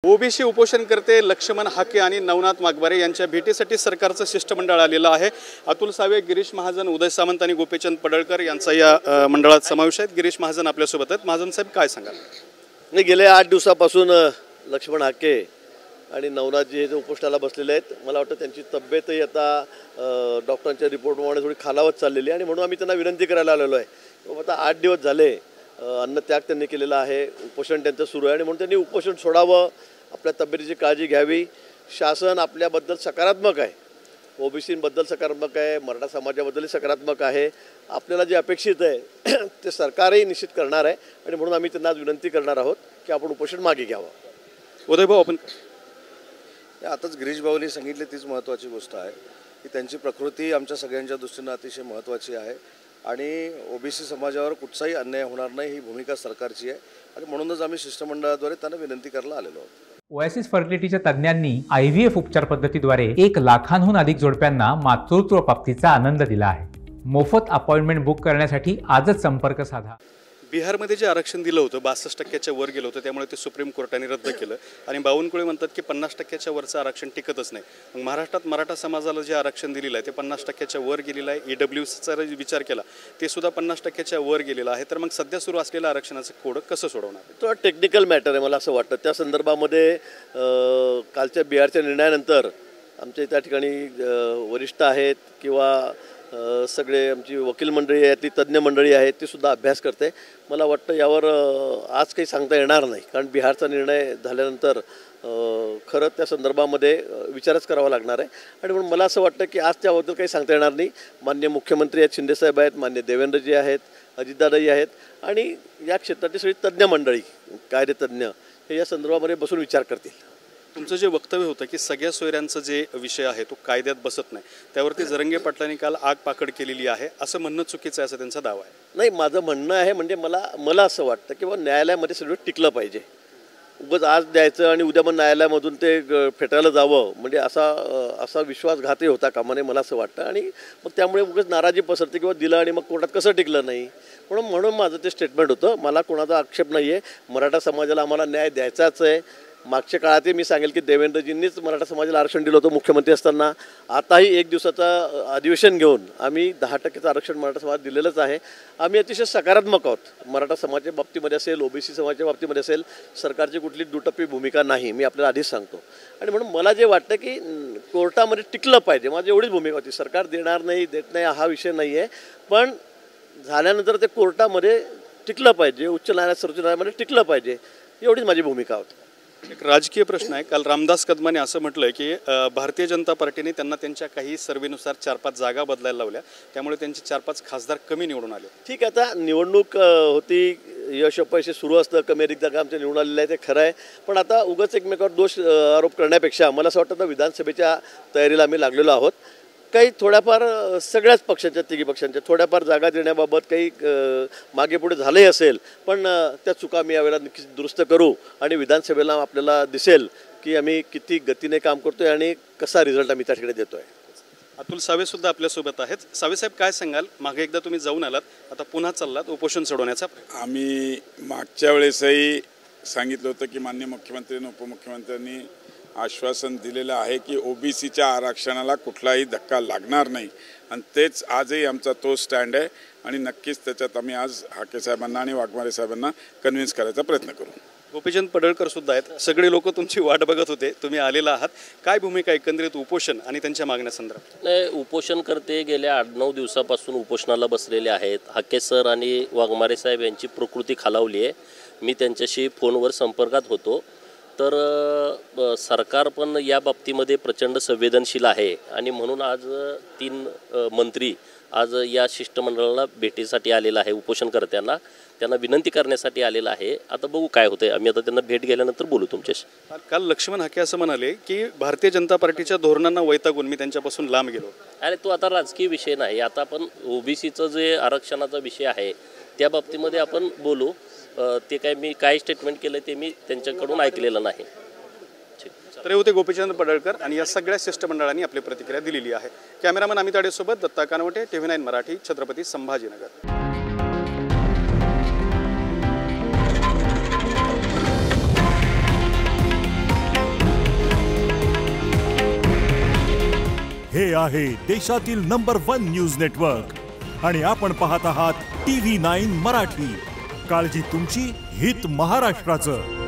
OBC उपोषणकर्ते Laxman Hake आणि नवनाथ वाघमारे यांच्या भेटीसाठी सरकारचं शिष्टमंडळ आलेलं आहे। अतुल सावे, गिरीश महाजन, उदय सामंत आणि गोपीचंद पडळकर यांचा या मंडळात समावेश आहे। गिरीश महाजन आपल्यासोबत आहेत। महाजन साहेब काय सांगाल? मी गेले 8 दिवसापासून लक्ष्मण हाके आणि नवनाथजी हे उपोषणाला बसलेले आहेत। मला वाटतं त्यांची तब्येतही आता डॉक्टरांच्या रिपोर्टमुळे थोडी खालावत चाललेली आहे आणि म्हणून आम्ही त्यांना विनंती करायला आलेलो आहे। आता 8 दिवस झाले अन्नत्याग त्यांनी केलेला आहे, उपोषण त्यांचं सुरू आहे आणि म्हणून त्यांनी उपोषण सोडावं, आपल्या तब्येतीची काळजी घ्यावी। शासन आपल्याबद्दल सकारात्मक आहे, ओबीसींबद्दल सकारात्मक आहे, मराठा समाजाबद्दलही सकारात्मक आहे। आपल्याला जे अपेक्षित आहे ते सरकारही निश्चित करणार आहे आणि म्हणून आम्ही त्यांना आज विनंती करणार आहोत की आपण उपोषण मागे घ्यावं। उदय भाऊ, आपण आताच गिरीश भाऊंनी सांगितले तीच महत्त्वाची गोष्ट आहे की त्यांची प्रकृती आमच्या सगळ्यांच्या दृष्टीने अतिशय महत्त्वाची आहे आणि ओबीसी समाजावर कुठचाही अन्याय होणार नाही ही भूमिका सरकारची आहे आणि म्हणूनच आम्ही शिष्टमंडळाद्वारे त्यांना विनंती करायला आलेलो आहोत। ओएसिस फर्टिलिटीच्या तज्ज्ञांनी IVF उपचार पद्धतीद्वारे 1 लाखांहून अधिक जोडप्यांना मातृत्व प्राप्तीचा आनंद दिला आहे। मोफत अपॉइंटमेंट बुक करण्यासाठी आजच संपर्क साधा। बिहारमध्ये जे आरक्षण दिलं होतं 62% वर गेलं होतं, त्यामुळे ते सुप्रीम कोर्टाने रद्द केलं आणि बावनकुळे म्हणतात की 50% वरचं आरक्षण टिकतच नाही। मग महाराष्ट्रात मराठा समाजाला जे आरक्षण दिलेलं आहे ते 50% वर गेलेलं आहे। EWCचा विचार केला ते सुद्धा 50% वर गेलेलं आहे। तर मग सध्या सुरू असलेलं आरक्षणाचं कोड कसं सोडवणार? तो टेक्निकल मॅटर आहे मला असं वाटतं। त्या संदर्भामध्ये कालच्या बिहारच्या निर्णयानंतर आमच्या त्या ठिकाणी वरिष्ठ आहेत किंवा सगळे आमची वकील मंडळी आहे, ती तज्ज्ञ मंडळी आहेत, ती सुद्धा अभ्यास करते। मला वाटतं यावर आज काही सांगता येणार नाही, कारण बिहारचा निर्णय झाल्यानंतर खरं त्या संदर्भामध्ये विचारच करावा लागणार आहे आणि म्हणून मला असं वाटतं की आज त्याबद्दल काही सांगता येणार नाही। माननीय मुख्यमंत्री आहेत, शिंदेसाहेब आहेत, माननीय देवेंद्रजी आहेत, अजितदादाजी आहेत आणि या क्षेत्राची सगळी तज्ज्ञ मंडळी, कायदेतज्ञ हे या संदर्भामध्ये बसून विचार करतील। तुमचं जे वक्तव्य होतं की सगळ्या सोयऱ्यांचा जे विषय आहे तो कायद्यात बसत नाही, त्यावरती जरंगे पाटलांनी काल आग पाकड केलेली आहे असं म्हणणं चुकीचं आहे असं त्यांचा दावा आहे। नाही, माझं म्हणणं आहे म्हणजे मला असं वाटतं की न्यायालयामध्ये सगळं टिकलं पाहिजे। उगाच आज द्यायचं आणि उद्या मग न्यायालयामधून ते फेटायला जावं म्हणजे असा विश्वासघातही होता कामा नये मला असं वाटतं आणि मग त्यामुळे उगाच नाराजी पसरते किंवा दिलं आणि मग कोर्टात कसं टिकलं नाही। म्हणून माझं ते स्टेटमेंट होतं। मला कोणाचा आक्षेप नाही आहे, मराठा समाजाला आम्हाला न्याय द्यायचाच आहे। मागच्या काळातही मी सांगेल की देवेंद्रजींनीच मराठा समाजाला आरक्षण दिलं होतं मुख्यमंत्री असताना। आताही 1 दिवसाचं अधिवेशन घेऊन आम्ही 10% आरक्षण मराठा समाज दिलेलंच आहे। आम्ही अतिशय सकारात्मक आहोत। मराठा समाजाच्या बाबतीमध्ये असेल, ओबीसी समाजाच्या बाबतीमध्ये असेल, सरकारची कुठली दुटप्पी भूमिका नाही, मी आपल्याला आधीच सांगतो। आणि म्हणून मला जे वाटतं की कोर्टामध्ये टिकलं पाहिजे, माझी एवढीच भूमिका होती। सरकार देणार नाही, देत नाही हा विषय नाही आहे, पण झाल्यानंतर ते कोर्टामध्ये टिकलं पाहिजे, उच्च न्यायालयात, सर्वोच्च न्यायालयामध्ये टिकलं पाहिजे, एवढीच माझी भूमिका होती। एक राजकीय प्रश्न आहे। काल रामदास कदमाने असं म्हटलंय की भारतीय जनता पार्टीने त्यांना त्यांच्या काही सर्वेनुसार 4-5 जागा बदलायला लावल्या, त्यामुळे त्यांचे 4-5 खासदार कमी निवडून आले। ठीक आहे, आता निवडणूक होती, यश अपयश सुरू असतं, कमी अधिक जागा आमच्या निवडून आलेल्या आहे ते खरं आहे, पण आता उगाच एकमेकावर दोष आरोप करण्यापेक्षा मला असं वाटतं विधानसभेच्या तयारीला आम्ही लागलेलो आहोत। काही थोड्याफार सगळ्याच पक्षांच्या, 3 पक्षांच्या थोड्याफार जागा देण्याबाबत काही मागे पुढे झालंही असेल, पण त्या चुका मी यावेळेला नक्कीच दुरुस्त करू आणि विधानसभेला आपल्याला दिसेल की आम्ही किती गतीने काम करतोय आणि कसा रिझल्ट आम्ही त्या ठिकाणी देतोय। अतुल सावे सुद्धा आपल्यासोबत आहेत। सावे साहेब, काय सांगाल? मागे एकदा तुम्ही जाऊन आलात, आता पुन्हा चाललात उपोषण सोडवण्याचा। आम्ही मागच्या वेळेसही सांगितलं होतं की माननीय मुख्यमंत्री आणि उपमुख्यमंत्र्यांनी आश्वासन दिलेलं आहे की ओबीसीच्या आरक्षणाला कुठलाही धक्का लागणार नाही आणि तेच आजही आमचा तो स्टँड आहे आणि नक्कीच त्याच्यात आम्ही आज हाके साहेबांना आणि वाघमारे साहेबांना कन्व्हिन्स करायचा प्रयत्न करू। गोपीचंद पडळकर सुद्धा आहेत। सगळे लोक तुमची वाट बघत होते, तुम्ही आलेला आहात, काय भूमिका एकंदरीत उपोषण आणि त्यांच्या मागण्यासंदर्भात? नाही, उपोषणकर्ते गेल्या 8-9 दिवसापासून उपोषणाला बसलेले आहेत। हाके सर आणि वाघमारे साहेब यांची प्रकृती खालावली आहे। मी त्यांच्याशी फोनवर संपर्कात होतो, तर सरकार पण या बाबतीमध्ये प्रचंड संवेदनशील आहे आणि म्हणून आज 3 मंत्री आज या शिष्टमंडळाला भेटीसाठी आलेला आहे, उपोषणकर्त्यांना त्यांना विनंती करण्यासाठी आलेला आहे। आता बघू काय होतंय, आम्ही आता त्यांना भेट गेल्यानंतर बोलू तुमच्याशी। काल लक्ष्मण हाके असं म्हणाले की भारतीय जनता पार्टीच्या धोरणांना वैतागून मी त्यांच्यापासून लांब गेलो। अरे तो आता राजकीय विषय नाही, आता आपण ओबीसीचं जे आरक्षणाचा विषय आहे त्या बाबतीमध्ये आपण बोलू। ते काय मी काय स्टेटमेंट केलं ते मी त्यांच्याकडून ऐकलेलं नाही। तर होते गोपीचंद पडळकर आणि या सगळ्या शिष्टमंडळांनी आपली प्रतिक्रिया दिलेली आहे। कॅमेरामन अमित आडेसोबत दत्ता कानवटे, TV9 मराठी, छत्रपती संभाजीनगर। हे आहे देशातील नंबर 1 न्यूज नेटवर्क आणि आपण पाहत आहात TV9 मराठी. काळजी तुमची, हित महाराष्ट्राचं.